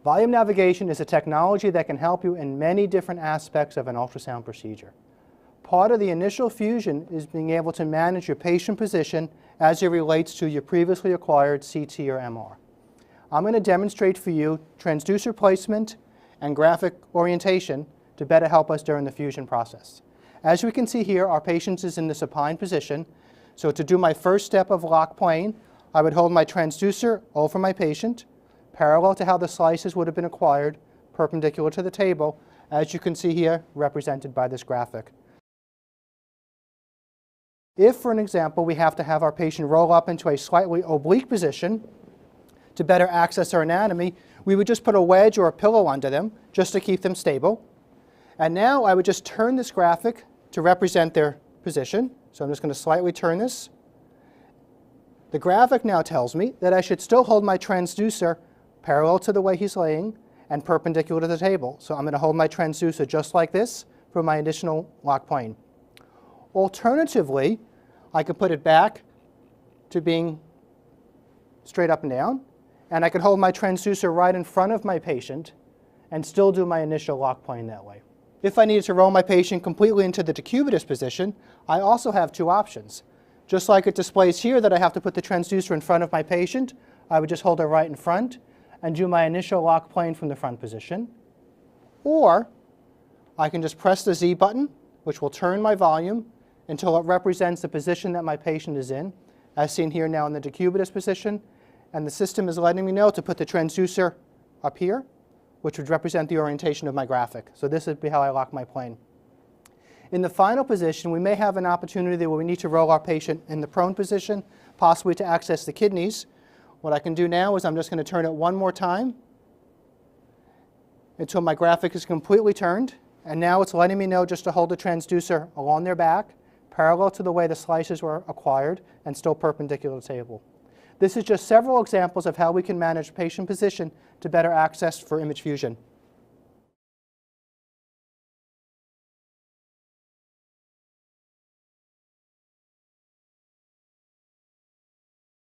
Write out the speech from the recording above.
Volume navigation is a technology that can help you in many different aspects of an ultrasound procedure. Part of the initial fusion is being able to manage your patient position as it relates to your previously acquired CT or MR. I'm going to demonstrate for you transducer placement and graphic orientation to better help us during the fusion process. As we can see here, our patient is in the supine position. So to do my first step of lock plane, I would hold my transducer over my patient, parallel to how the slices would have been acquired, perpendicular to the table, as you can see here, represented by this graphic. If, for an example, we have to have our patient roll up into a slightly oblique position to better access our anatomy, we would just put a wedge or a pillow under them just to keep them stable. And now I would just turn this graphic to represent their position. So I'm just going to slightly turn this. The graphic now tells me that I should still hold my transducer parallel to the way he's laying and perpendicular to the table. So I'm going to hold my transducer just like this for my additional lock plane. Alternatively, I could put it back to being straight up and down, and I could hold my transducer right in front of my patient and still do my initial lock plane that way. If I needed to roll my patient completely into the decubitus position, I also have two options. Just like it displays here that I have to put the transducer in front of my patient, I would just hold it right in front and do my initial lock plane from the front position. Or I can just press the Z button, which will turn my volume until it represents the position that my patient is in, as seen here now in the decubitus position. And the system is letting me know to put the transducer up here, which would represent the orientation of my graphic. So this would be how I lock my plane. In the final position, we may have an opportunity where we need to roll our patient in the prone position, possibly to access the kidneys. What I can do now is I'm just going to turn it one more time until my graphic is completely turned. And now it's letting me know just to hold the transducer along their back, parallel to the way the slices were acquired, and still perpendicular to the table. This is just several examples of how we can manage patient position to better access for image fusion.